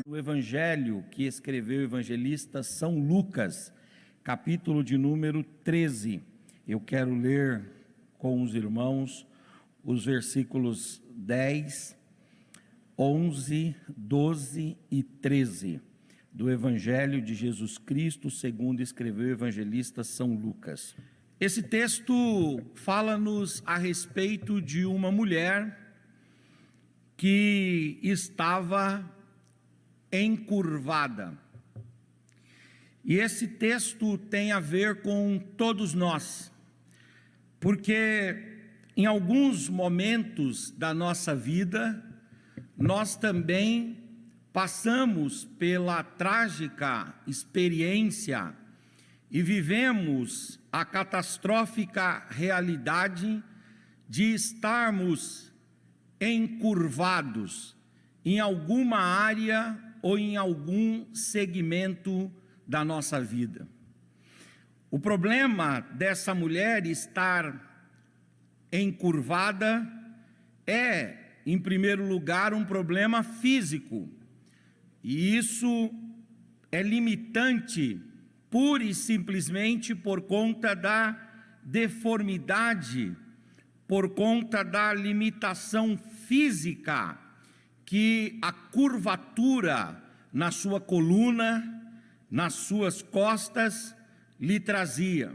O evangelho que escreveu o evangelista São Lucas, capítulo de número 13. Eu quero ler com os irmãos os versículos 10, 11, 12 e 13 do evangelho de Jesus Cristo, segundo escreveu o evangelista São Lucas. Esse texto fala-nos a respeito de uma mulher que estava encurvada. E esse texto tem a ver com todos nós, porque em alguns momentos da nossa vida, nós também passamos pela trágica experiência e vivemos a catastrófica realidade de estarmos encurvados em alguma área ou em algum segmento da nossa vida. O problema dessa mulher estar encurvada é, em primeiro lugar, um problema físico, e isso é limitante pura e simplesmente por conta da deformidade, por conta da limitação física que a curvatura na sua coluna, nas suas costas, lhe trazia.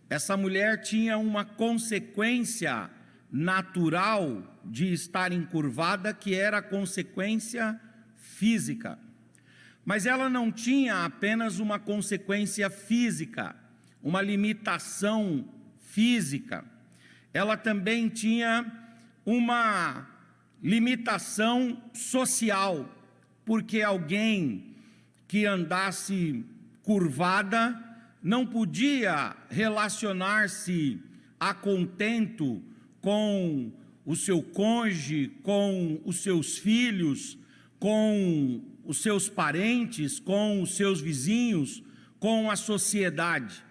Essa mulher tinha uma consequência natural de estar encurvada, que era a consequência física. Mas ela não tinha apenas uma consequência física, uma limitação física. Ela também tinha uma limitação social, porque alguém que andasse curvada não podia relacionar-se a contento com o seu cônjuge, com os seus filhos, com os seus parentes, com os seus vizinhos, com a sociedade.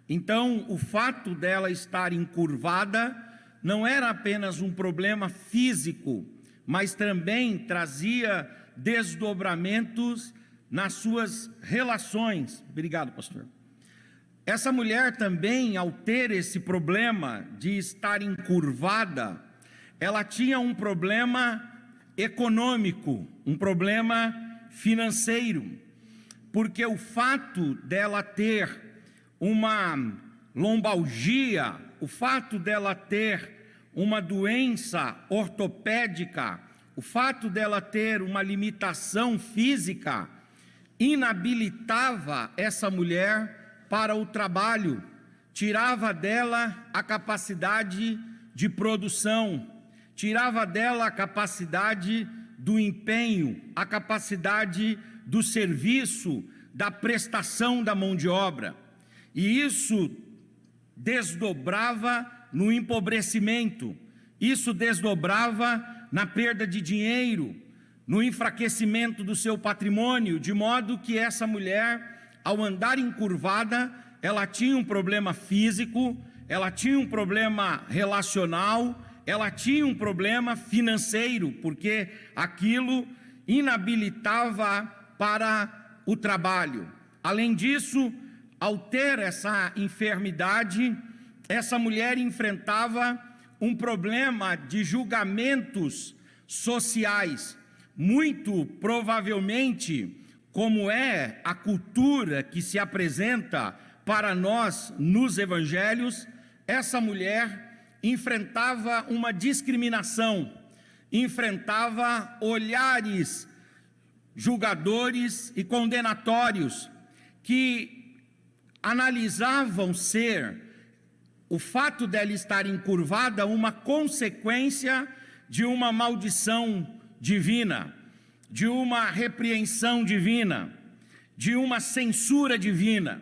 Então, o fato dela estar encurvada não era apenas um problema físico, mas também trazia desdobramentos nas suas relações. Obrigado, pastor. Essa mulher também, ao ter esse problema de estar encurvada, ela tinha um problema econômico, um problema financeiro, porque o fato dela ter uma lombalgia, o fato dela ter uma doença ortopédica, o fato dela ter uma limitação física, inabilitava essa mulher para o trabalho, tirava dela a capacidade de produção, tirava dela a capacidade do empenho, a capacidade do serviço, da prestação da mão de obra, e isso desdobrava no empobrecimento, isso desdobrava na perda de dinheiro, no enfraquecimento do seu patrimônio, de modo que essa mulher, ao andar encurvada, ela tinha um problema físico, ela tinha um problema relacional, ela tinha um problema financeiro, porque aquilo inabilitava para o trabalho. Além disso, ao ter essa enfermidade, essa mulher enfrentava um problema de julgamentos sociais. Muito provavelmente, como é a cultura que se apresenta para nós nos evangelhos, essa mulher enfrentava uma discriminação, enfrentava olhares julgadores e condenatórios que analisavam ser o fato dela estar encurvada uma consequência de uma maldição divina, de uma repreensão divina, de uma censura divina,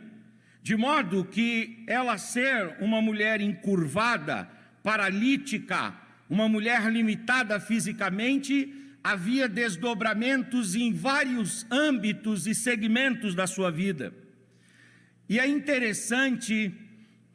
de modo que ela ser uma mulher encurvada, paralítica, uma mulher limitada fisicamente, havia desdobramentos em vários âmbitos e segmentos da sua vida. E é interessante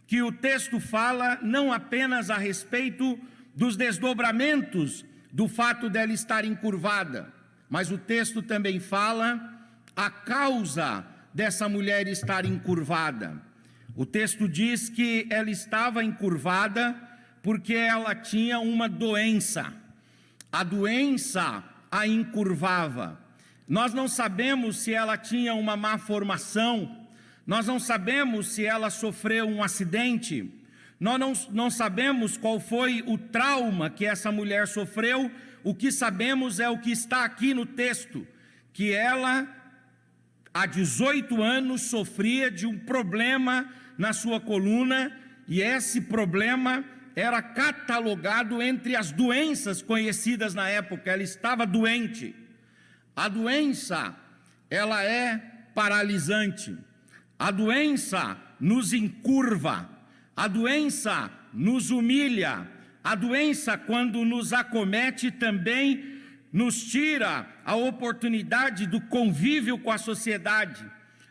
que o texto fala não apenas a respeito dos desdobramentos do fato dela estar encurvada, mas o texto também fala a causa dessa mulher estar encurvada. O texto diz que ela estava encurvada porque ela tinha uma doença. A doença a encurvava. Nós não sabemos se ela tinha uma má formação, nós não sabemos se ela sofreu um acidente, nós não sabemos qual foi o trauma que essa mulher sofreu. O que sabemos é o que está aqui no texto, que ela, há 18 anos, sofria de um problema na sua coluna, e esse problema era catalogado entre as doenças conhecidas na época. Ela estava doente. A doença, ela é paralisante. A doença nos encurva. A doença nos humilha. A doença, quando nos acomete, também nos tira a oportunidade do convívio com a sociedade,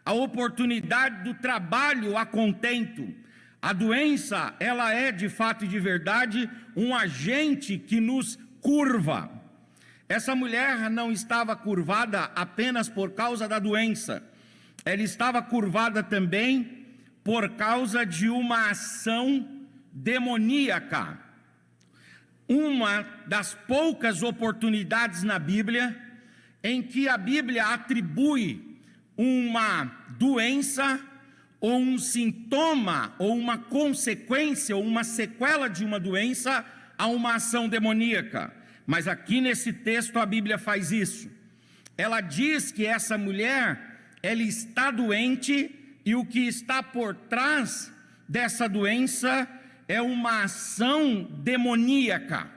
a oportunidade do trabalho a contento. A doença, ela é de fato e de verdade um agente que nos curva. Essa mulher não estava curvada apenas por causa da doença, ela estava curvada também por causa de uma ação demoníaca. Uma das poucas oportunidades na Bíblia em que a Bíblia atribui uma doença ou um sintoma, ou uma consequência, ou uma sequela de uma doença a uma ação demoníaca. Mas aqui nesse texto a Bíblia faz isso. Ela diz que essa mulher, ela está doente, e o que está por trás dessa doença é uma ação demoníaca,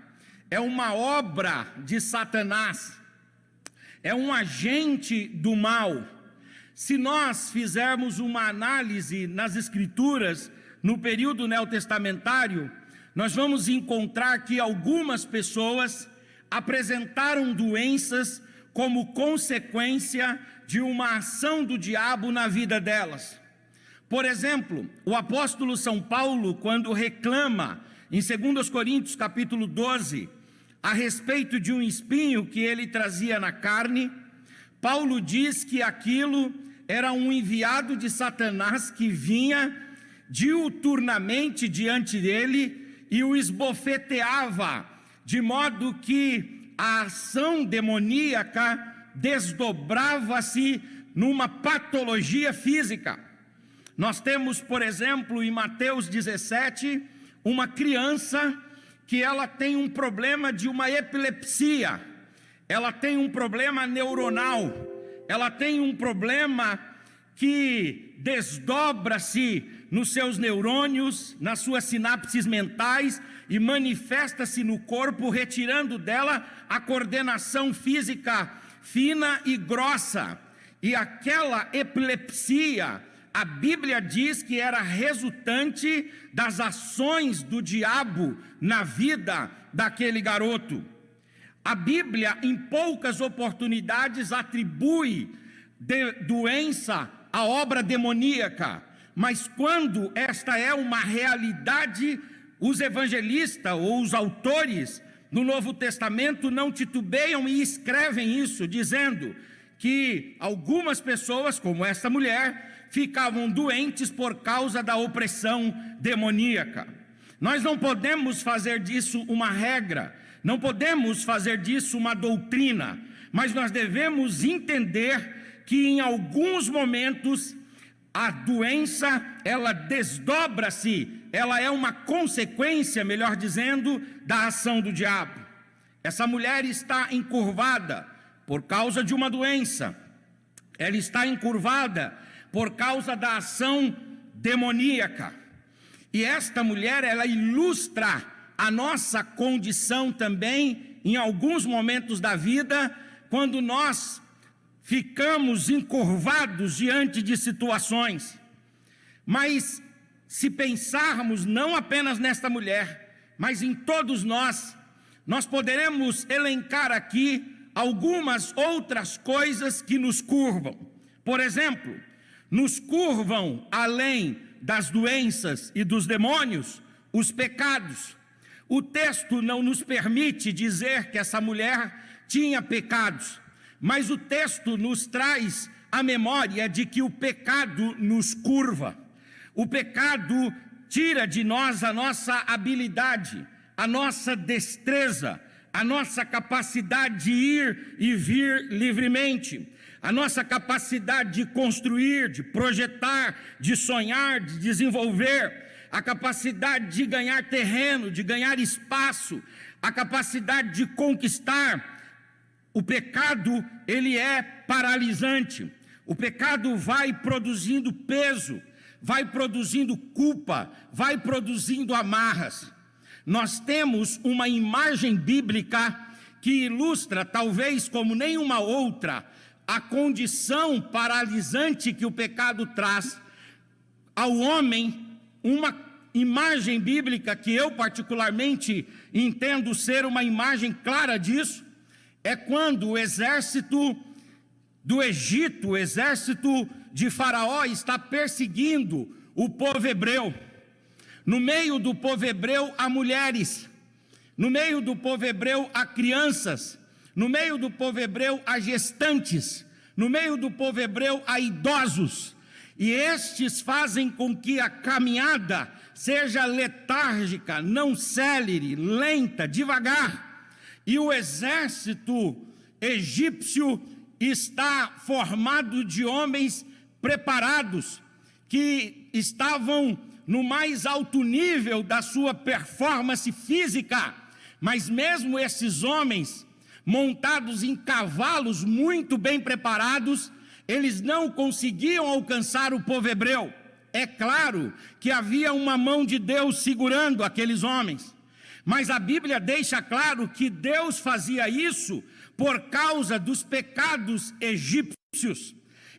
é uma obra de Satanás, é um agente do mal. Se nós fizermos uma análise nas Escrituras, no período neotestamentário, nós vamos encontrar que algumas pessoas apresentaram doenças como consequência de uma ação do diabo na vida delas. Por exemplo, o apóstolo São Paulo, quando reclama em 2 Coríntios capítulo 12, a respeito de um espinho que ele trazia na carne, Paulo diz que aquilo era um enviado de Satanás que vinha diuturnamente diante dele e o esbofeteava, de modo que a ação demoníaca desdobrava-se numa patologia física. Nós temos, por exemplo, em Mateus 17, uma criança que ela tem um problema de uma epilepsia, ela tem um problema neuronal, ela tem um problema que desdobra-se nos seus neurônios, nas suas sinapses mentais e manifesta-se no corpo, retirando dela a coordenação física fina e grossa. E aquela epilepsia, a Bíblia diz que era resultante das ações do diabo na vida daquele garoto. A Bíblia, em poucas oportunidades, atribui doença à obra demoníaca, mas quando esta é uma realidade, os evangelistas ou os autores do Novo Testamento não titubeiam e escrevem isso, dizendo que algumas pessoas, como essa mulher, ficavam doentes por causa da opressão demoníaca. Nós não podemos fazer disso uma regra, não podemos fazer disso uma doutrina, mas nós devemos entender que em alguns momentos a doença, ela desdobra-se, ela é uma consequência, melhor dizendo, da ação do diabo. Essa mulher está encurvada por causa de uma doença, ela está encurvada por causa da ação demoníaca. E esta mulher, ela ilustra a nossa condição também em alguns momentos da vida, quando nós ficamos encurvados diante de situações. Mas se pensarmos não apenas nesta mulher, mas em todos nós, nós poderemos elencar aqui algumas outras coisas que nos curvam. Por exemplo, nos curvam, além das doenças e dos demônios, os pecados. O texto não nos permite dizer que essa mulher tinha pecados, mas o texto nos traz a memória de que o pecado nos curva. O pecado tira de nós a nossa habilidade, a nossa destreza, a nossa capacidade de ir e vir livremente, a nossa capacidade de construir, de projetar, de sonhar, de desenvolver, a capacidade de ganhar terreno, de ganhar espaço, a capacidade de conquistar. O pecado, ele é paralisante. O pecado vai produzindo peso, vai produzindo culpa, vai produzindo amarras. Nós temos uma imagem bíblica que ilustra, talvez como nenhuma outra, a condição paralisante que o pecado traz ao homem. Uma imagem bíblica que eu particularmente entendo ser uma imagem clara disso, é quando o exército do Egito, o exército de Faraó, está perseguindo o povo hebreu. No meio do povo hebreu há mulheres, no meio do povo hebreu há crianças, no meio do povo hebreu há gestantes, no meio do povo hebreu há idosos, e estes fazem com que a caminhada seja letárgica, não célere, lenta, devagar. E o exército egípcio está formado de homens preparados, que estavam no mais alto nível da sua performance física, mas mesmo esses homens, montados em cavalos muito bem preparados, eles não conseguiam alcançar o povo hebreu. É claro que havia uma mão de Deus segurando aqueles homens, mas a Bíblia deixa claro que Deus fazia isso por causa dos pecados egípcios.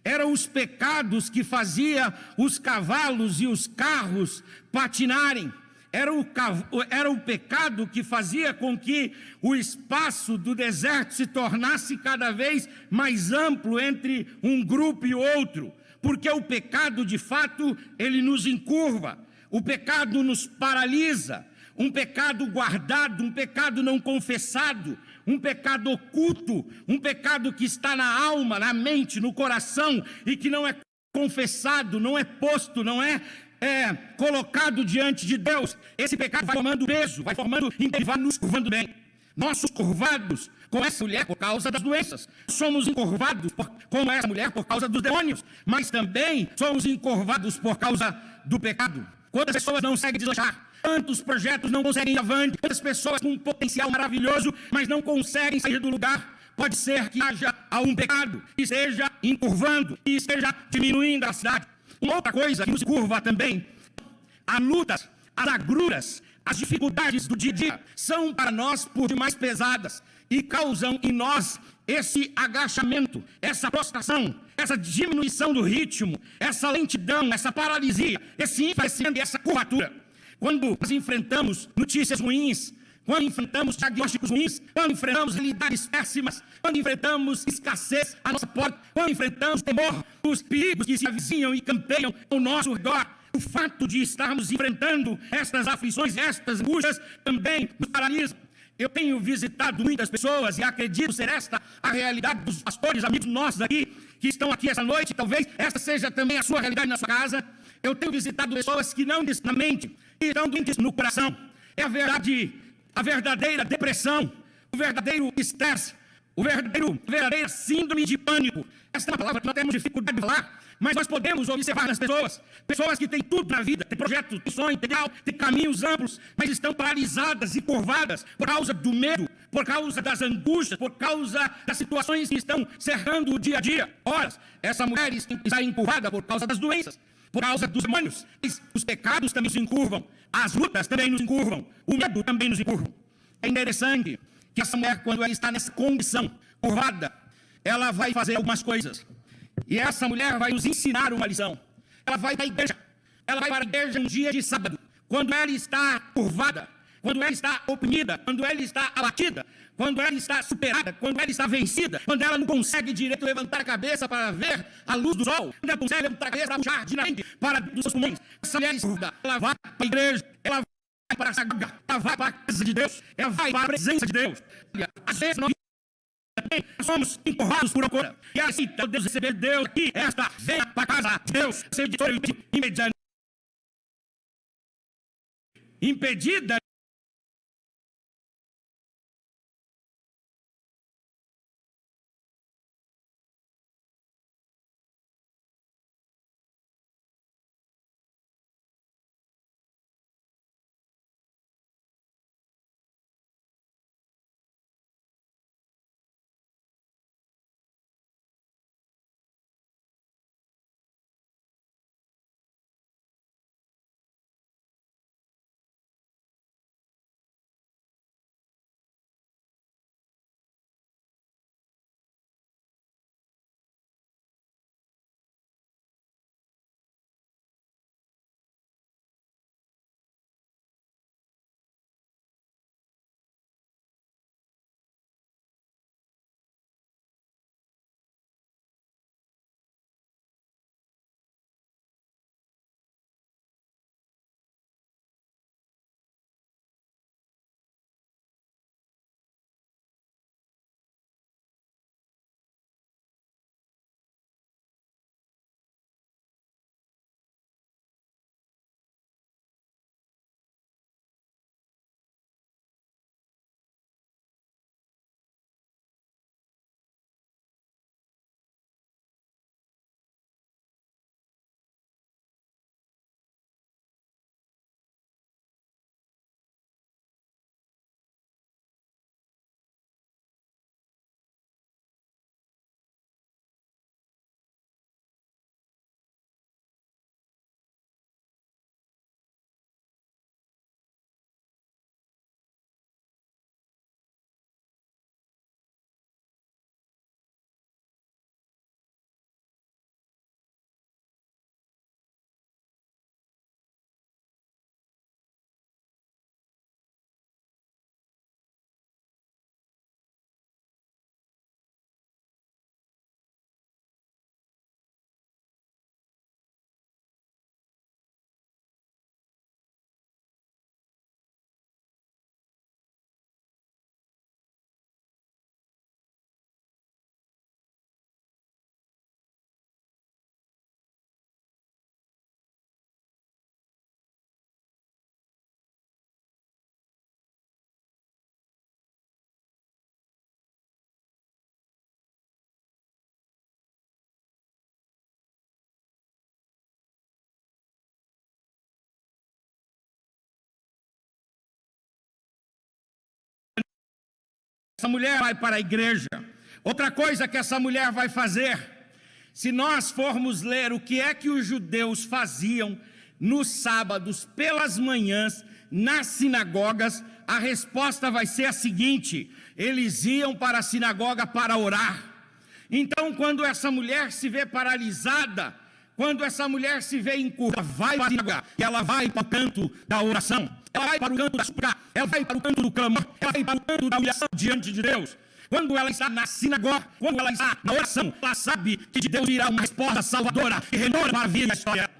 Eram os pecados que faziam os cavalos e os carros patinarem. Era o pecado que fazia com que o espaço do deserto se tornasse cada vez mais amplo entre um grupo e outro. Porque o pecado, de fato, ele nos encurva. O pecado nos paralisa. Um pecado guardado, um pecado não confessado, um pecado oculto, um pecado que está na alma, na mente, no coração e que não é confessado, não é posto, não é colocado diante de Deus. Esse pecado vai formando peso, vai formando, vai nos curvando bem. Nós somos curvados com essa mulher por causa das doenças, somos encurvados como essa mulher por causa dos demônios, mas também somos encurvados por causa do pecado. Quantas pessoas não conseguem deslanchar? Quantos projetos não conseguem ir avante? Quantas pessoas com um potencial maravilhoso, mas não conseguem sair do lugar? Pode ser que haja algum pecado que esteja encurvando e esteja diminuindo a cidade. Uma outra coisa que nos curva também, as lutas, as agruras, as dificuldades do dia a dia são para nós por demais pesadas e causam em nós esse agachamento, essa prostração, essa diminuição do ritmo, essa lentidão, essa paralisia, esse enfraquecimento e essa curvatura. Quando nós enfrentamos notícias ruins, quando enfrentamos diagnósticos ruins, quando enfrentamos realidades péssimas, quando enfrentamos escassez à nossa porta, quando enfrentamos temor, os perigos que se avizinham e campeiam ao nosso redor, o fato de estarmos enfrentando estas aflições, estas angústias, também nos paralisa. Eu tenho visitado muitas pessoas e acredito ser esta a realidade dos pastores, amigos nossos aqui, que estão aqui essa noite. Talvez esta seja também a sua realidade na sua casa. Eu tenho visitado pessoas que não na mente, que estão doentes no coração. É a verdadeira depressão, o verdadeiro estresse, a verdadeira síndrome de pânico. Essa é uma palavra que nós temos dificuldade de falar, mas nós podemos observar nas pessoas que têm tudo na vida, têm projetos, têm sonhos, têm caminhos amplos, mas estão paralisadas e curvadas por causa do medo, por causa das angústias, por causa das situações que estão cercando o dia a dia. Ora, essa mulher está encurvada por causa das doenças, por causa dos demônios. Os pecados também nos encurvam, as lutas também nos encurvam, o medo também nos encurva. É interessante que essa mulher, quando ela está nessa condição curvada, ela vai fazer algumas coisas. E essa mulher vai nos ensinar uma lição. Ela vai para a igreja. Ela vai para a igreja um dia de sábado. Quando ela está curvada, quando ela está oprimida, quando ela está abatida, quando ela está superada, quando ela está vencida, quando ela não consegue direito levantar a cabeça para ver a luz do sol, quando ela não consegue levantar a cabeça para puxar diretamente para dos seus pulmões, essa mulher curvada, ela vai para a igreja, ela vai para a sinagoga, ela vai para a casa de Deus, ela vai para a presença de Deus. Às vezes nós somos empurrados por uma coisa. E assim, Deus receber Deus aqui, esta venha para casa, Deus, ser impedida. Essa mulher vai para a igreja. Outra coisa que essa mulher vai fazer, se nós formos ler o que é que os judeus faziam nos sábados pelas manhãs, nas sinagogas, a resposta vai ser a seguinte: eles iam para a sinagoga para orar. Então, quando essa mulher se vê paralisada, quando essa mulher se vê encurrada, vai para a sinagoga, e ela vai para o canto da oração, ela vai para o canto da súplica, ela vai para o canto do clamor, ela vai para o canto da humilhação diante de Deus. Quando ela está na sinagoga, quando ela está na oração, ela sabe que de Deus virá uma resposta salvadora e renova para a vida e a história.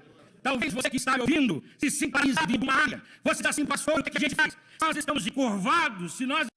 Talvez você que está me ouvindo se sinta paralisado em uma área. Você está assim, pastor, o que a gente faz? Nós estamos encurvados, se nós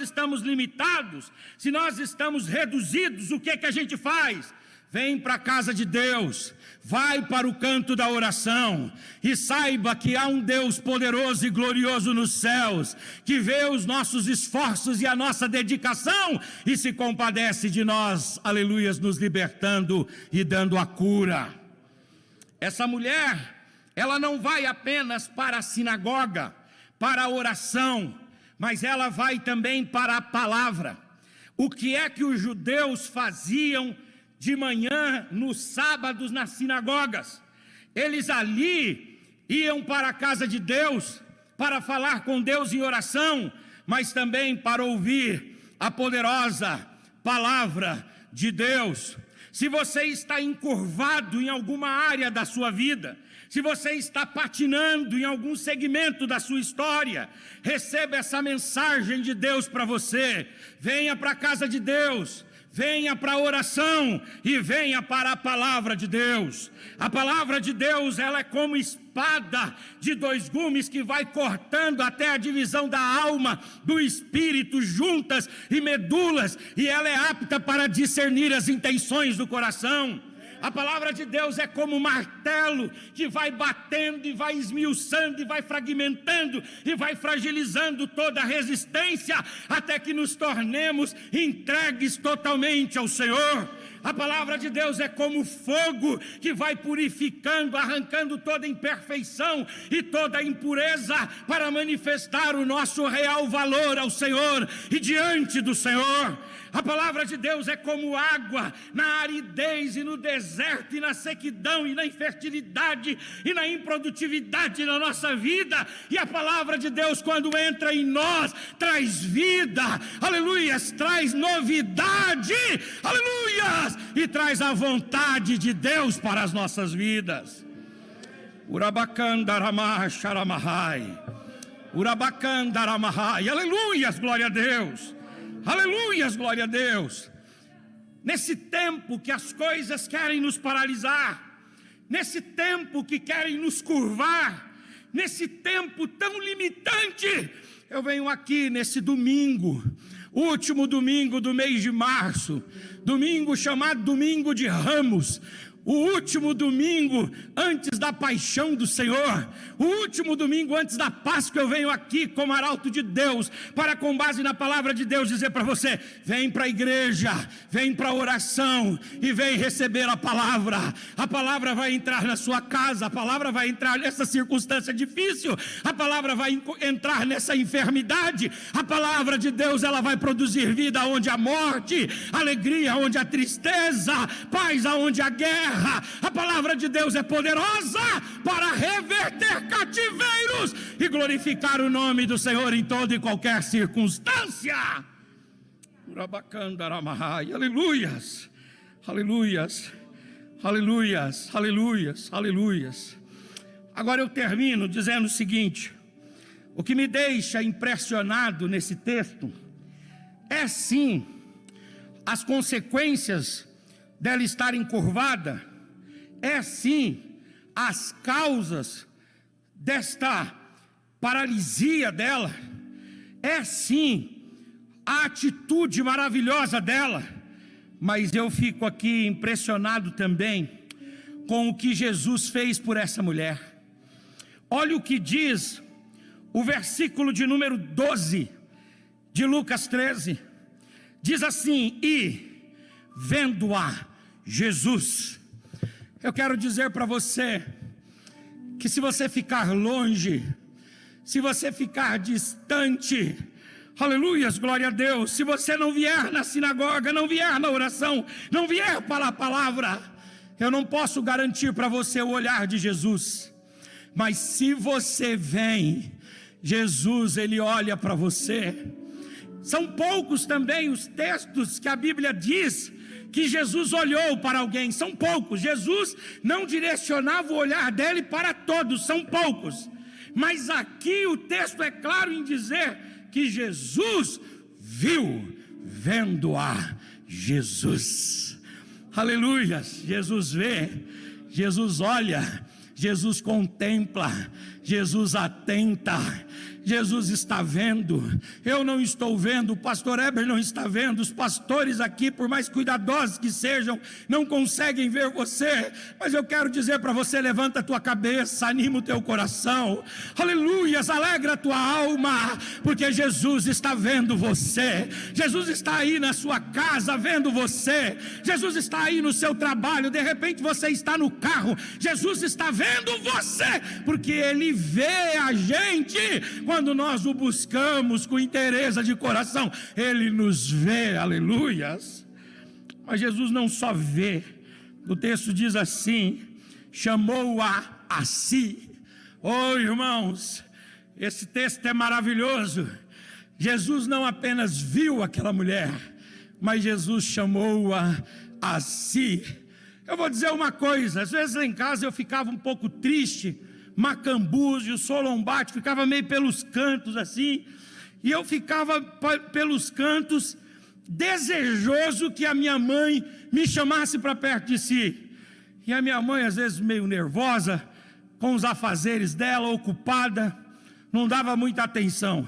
estamos limitados, se nós estamos reduzidos, o que é que a gente faz? Vem para a casa de Deus, vai para o canto da oração e saiba que há um Deus poderoso e glorioso nos céus, que vê os nossos esforços e a nossa dedicação e se compadece de nós, aleluias, nos libertando e dando a cura. Essa mulher, ela não vai apenas para a sinagoga, para a oração, mas ela vai também para a palavra. O que é que os judeus faziam de manhã, nos sábados, nas sinagogas? Eles ali iam para a casa de Deus, para falar com Deus em oração, mas também para ouvir a poderosa palavra de Deus. Se você está encurvado em alguma área da sua vida, se você está patinando em algum segmento da sua história, receba essa mensagem de Deus para você. Venha para a casa de Deus, venha para a oração e venha para a palavra de Deus. A palavra de Deus, ela é como espada de 2 gumes que vai cortando até a divisão da alma, do espírito, juntas e medulas, e ela é apta para discernir as intenções do coração. A palavra de Deus é como um martelo que vai batendo e vai esmiuçando e vai fragmentando e vai fragilizando toda a resistência até que nos tornemos entregues totalmente ao Senhor. A palavra de Deus é como fogo que vai purificando, arrancando toda imperfeição e toda impureza para manifestar o nosso real valor ao Senhor e diante do Senhor. A palavra de Deus é como água na aridez e no deserto e na sequidão e na infertilidade e na improdutividade da nossa vida. E a palavra de Deus, quando entra em nós, traz vida, aleluias, traz novidade, aleluias, e traz a vontade de Deus para as nossas vidas. Urabacandaramah sharamahai, Urabacandaramahai, aleluias, glória a Deus. Aleluias, glória a Deus. Nesse tempo que as coisas querem nos paralisar, nesse tempo que querem nos curvar, nesse tempo tão limitante, eu venho aqui nesse domingo, último domingo do mês de março, domingo chamado Domingo de Ramos, o último domingo antes da paixão do Senhor, o último domingo antes da Páscoa, eu venho aqui como arauto de Deus, para com base na palavra de Deus dizer para você: vem para a igreja, vem para a oração e vem receber a palavra vai entrar na sua casa, a palavra vai entrar nessa circunstância difícil, a palavra vai entrar nessa enfermidade, a palavra de Deus, ela vai produzir vida onde há morte, alegria onde há tristeza, paz aonde há guerra. A palavra de Deus é poderosa para reverter cativeiros e glorificar o nome do Senhor em toda e qualquer circunstância. Aleluias, aleluias, aleluias, aleluias, aleluias. Agora eu termino dizendo o seguinte: o que me deixa impressionado nesse texto é sim as consequências dela estar encurvada, é sim as causas desta paralisia dela, é sim a atitude maravilhosa dela, mas eu fico aqui impressionado também com o que Jesus fez por essa mulher. Olha o que diz o versículo de número 12 de Lucas 13, diz assim: e vendo-a Jesus. Eu quero dizer para você que se você ficar longe, se você ficar distante, aleluias, glória a Deus, se você não vier na sinagoga, não vier na oração, não vier para a palavra, eu não posso garantir para você o olhar de Jesus. Mas se você vem, Jesus, ele olha para você. São poucos também os textos que a Bíblia diz que Jesus olhou para alguém, são poucos. Jesus não direcionava o olhar dele para todos, são poucos. Mas aqui o texto é claro em dizer que Jesus viu, vendo-a Jesus. Aleluia, Jesus vê, Jesus olha, Jesus contempla, Jesus atenta, Jesus está vendo, eu não estou vendo, o pastor Heber não está vendo, os pastores aqui, por mais cuidadosos que sejam, não conseguem ver você, mas eu quero dizer para você: levanta a tua cabeça, anima o teu coração, aleluias, alegra a tua alma, porque Jesus está vendo você, Jesus está aí na sua casa vendo você, Jesus está aí no seu trabalho, de repente você está no carro, Jesus está vendo você, porque Ele vê a gente, quando nós o buscamos com interesse de coração, Ele nos vê, aleluias. Mas Jesus não só vê, o texto diz assim: chamou-a a si. Oh irmãos, esse texto é maravilhoso. Jesus não apenas viu aquela mulher, mas Jesus chamou-a a si. Eu vou dizer uma coisa, às vezes lá em casa eu ficava um pouco triste, Macambúzio, Solombate, ficava meio pelos cantos assim, e eu ficava pelos cantos desejoso que a minha mãe me chamasse para perto de si. E a minha mãe, às vezes meio nervosa, com os afazeres dela, ocupada, não dava muita atenção,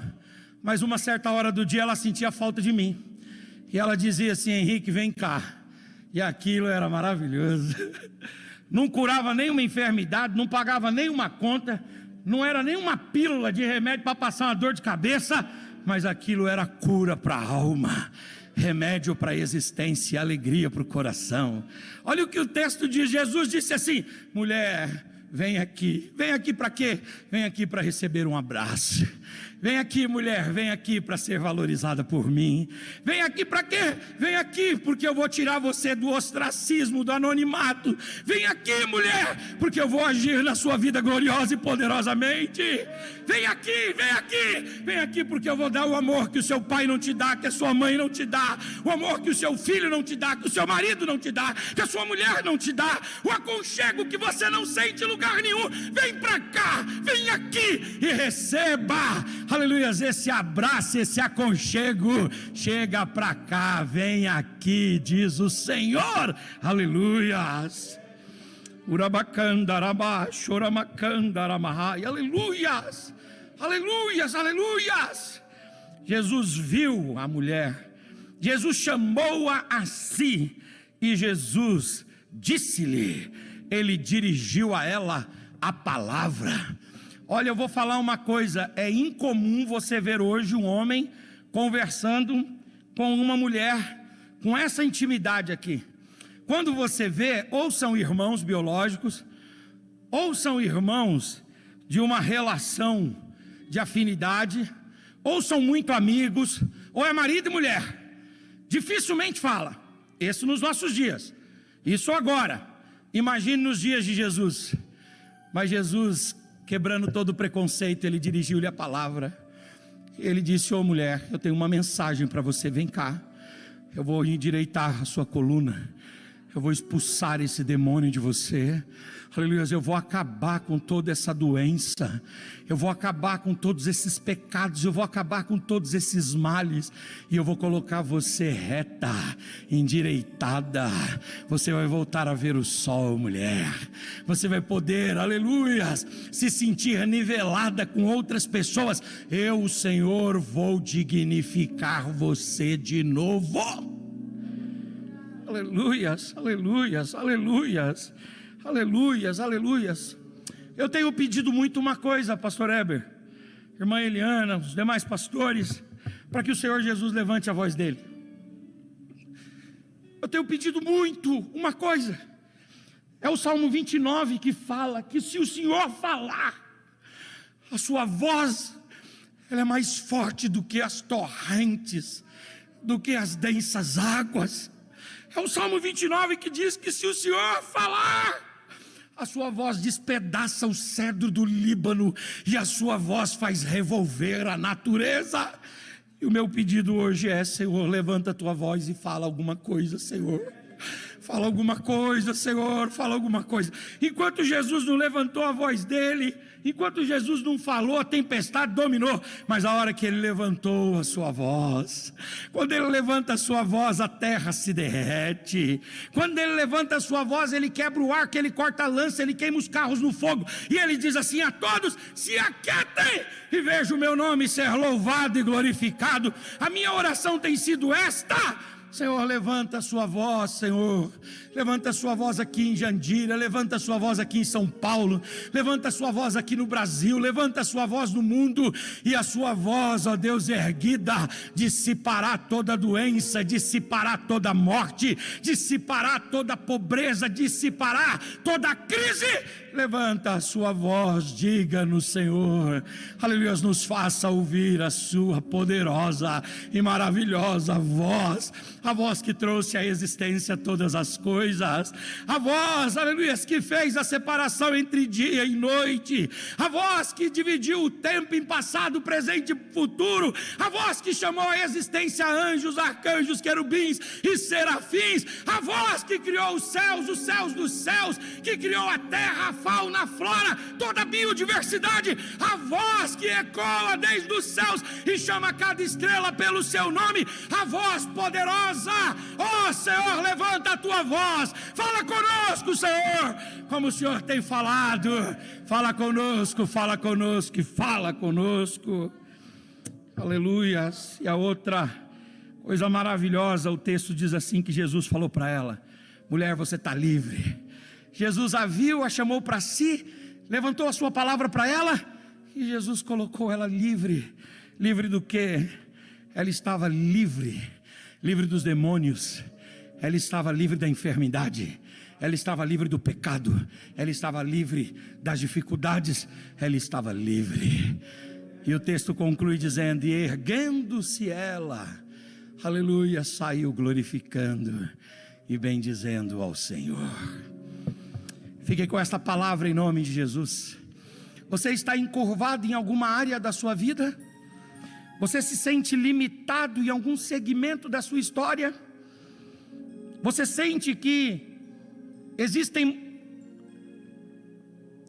mas uma certa hora do dia ela sentia falta de mim, e ela dizia assim: Henrique, vem cá. E aquilo era maravilhoso. Não curava nenhuma enfermidade, não pagava nenhuma conta, não era nenhuma pílula de remédio para passar uma dor de cabeça, mas aquilo era cura para a alma, remédio para a existência, alegria para o coração. Olha o que o texto diz. Jesus disse assim: mulher, vem aqui para quê? Vem aqui para receber um abraço. Vem aqui, mulher, vem aqui para ser valorizada por mim. Vem aqui para quê? Vem aqui porque eu vou tirar você do ostracismo, do anonimato. Vem aqui, mulher, porque eu vou agir na sua vida gloriosa e poderosamente. Vem aqui, vem aqui, vem aqui porque eu vou dar o amor que o seu pai não te dá, que a sua mãe não te dá, o amor que o seu filho não te dá, que o seu marido não te dá, que a sua mulher não te dá, o aconchego que você não sente em lugar nenhum. Vem para cá, vem aqui e receba, aleluias, esse abraço, esse aconchego. Chega para cá, vem aqui, diz o Senhor, aleluias. Urabacandarabá, choramacandaramahai, aleluias, aleluias, aleluias. Jesus viu a mulher, Jesus chamou-a a si, e Jesus disse-lhe, Ele dirigiu a ela a palavra. Olha, eu vou falar uma coisa, é incomum você ver hoje um homem conversando com uma mulher com essa intimidade aqui. Quando você vê, ou são irmãos biológicos, ou são irmãos de uma relação de afinidade, ou são muito amigos, ou é marido e mulher. Dificilmente fala. Isso nos nossos dias, isso agora. Imagine nos dias de Jesus. Mas Jesus, quebrando todo o preconceito, Ele dirigiu-lhe a palavra. Ele disse: ô mulher, eu tenho uma mensagem para você, vem cá. Eu vou endireitar a sua coluna, eu vou expulsar esse demônio de você, aleluia, eu vou acabar com toda essa doença, eu vou acabar com todos esses pecados, eu vou acabar com todos esses males, e eu vou colocar você reta, endireitada, você vai voltar a ver o sol, mulher, você vai poder, aleluia, se sentir nivelada com outras pessoas. Eu, o Senhor, vou dignificar você de novo. Aleluias, aleluias, aleluias, aleluias, aleluias. Eu tenho pedido muito uma coisa, pastor Heber, irmã Eliana, os demais pastores, para que o Senhor Jesus levante a voz dele. Eu tenho pedido muito uma coisa, é o Salmo 29 que fala que se o Senhor falar, a sua voz, ela é mais forte do que as torrentes, do que as densas águas. É o Salmo 29 que diz que se o Senhor falar, a sua voz despedaça o cedro do Líbano, e a sua voz faz revolver a natureza. E o meu pedido hoje é: Senhor, levanta a tua voz e fala alguma coisa, Senhor. Fala alguma coisa, Senhor, fala alguma coisa. Enquanto Jesus não levantou a voz dele, enquanto Jesus não falou, a tempestade dominou. Mas a hora que ele levantou a sua voz, quando ele levanta a sua voz, a terra se derrete. Quando ele levanta a sua voz, ele quebra o arco, ele corta a lança, ele queima os carros no fogo. E ele diz assim a todos: se aquietem e veja o meu nome ser louvado e glorificado. A minha oração tem sido esta: Senhor, levanta a sua voz, Senhor. Levanta a sua voz aqui em Jandira, levanta a sua voz aqui em São Paulo, levanta a sua voz aqui no Brasil, levanta a sua voz no mundo. E a sua voz, ó Deus, erguida, dissipará toda doença, dissipará toda morte, dissipará toda pobreza, dissipará toda crise. Levanta a sua voz, diga-nos, Senhor, aleluia, nos faça ouvir a sua poderosa e maravilhosa voz, a voz que trouxe à existência todas as coisas, a voz, aleluia, que fez a separação entre dia e noite, a voz que dividiu o tempo em passado, presente e futuro, a voz que chamou à existência anjos, arcanjos, querubins e serafins, a voz que criou os céus dos céus, que criou a terra, a fauna, a flora, toda a biodiversidade, a voz que ecoa desde os céus e chama cada estrela pelo seu nome, a voz poderosa. Ó Senhor, levanta a tua voz, fala conosco, Senhor, como o Senhor tem falado. Fala conosco, fala conosco e fala conosco. Aleluias. E a outra coisa maravilhosa, o texto diz assim, que Jesus falou para ela: mulher, você está livre. Jesus a viu, a chamou para si, levantou a sua palavra para ela, e Jesus colocou ela livre. Livre do quê? Ela estava livre, livre dos demônios, ela estava livre da enfermidade, ela estava livre do pecado, ela estava livre das dificuldades, ela estava livre. E o texto conclui dizendo: e erguendo-se ela, aleluia, saiu glorificando e bendizendo ao Senhor. Fique com esta palavra em nome de Jesus. Você está encurvado em alguma área da sua vida? Você se sente limitado em algum segmento da sua história? Você sente que existem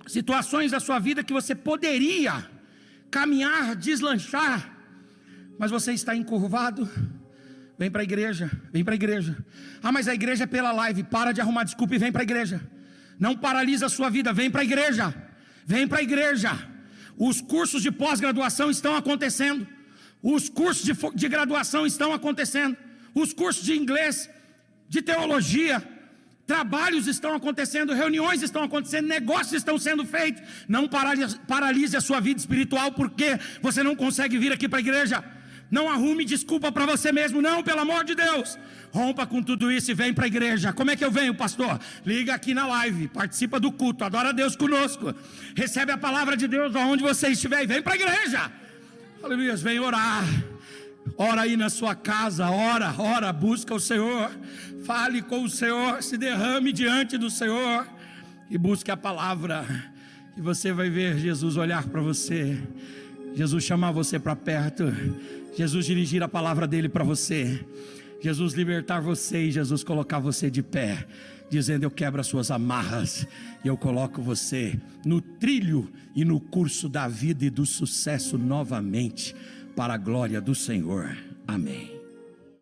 situações da sua vida que você poderia caminhar, deslanchar, mas você está encurvado? Vem para a igreja, vem para a igreja. Ah, mas a igreja é pela live. Para de arrumar desculpa e vem para a igreja. Não paralisa a sua vida, vem para a igreja. Vem para a igreja. Os cursos de pós-graduação estão acontecendo. Os cursos de graduação estão acontecendo. Os cursos de inglês, de teologia, trabalhos estão acontecendo, reuniões estão acontecendo, negócios estão sendo feitos. Não paralise a sua vida espiritual porque você não consegue vir aqui para a igreja. Não arrume desculpa para você mesmo, não, pelo amor de Deus. Rompa com tudo isso e vem para a igreja. Como é que eu venho, pastor? Liga aqui na live, participa do culto, adora a Deus conosco, recebe a palavra de Deus aonde você estiver e vem para a igreja. Aleluia, vem orar. Ora aí na sua casa, ora, busca o Senhor, fale com o Senhor, se derrame diante do Senhor e busque a palavra, e você vai ver Jesus olhar para você, Jesus chamar você para perto, Jesus dirigir a palavra dele para você, Jesus libertar você e Jesus colocar você de pé, dizendo: eu quebro as suas amarras e eu coloco você no trilho e no curso da vida e do sucesso novamente, para a glória do Senhor. Amém.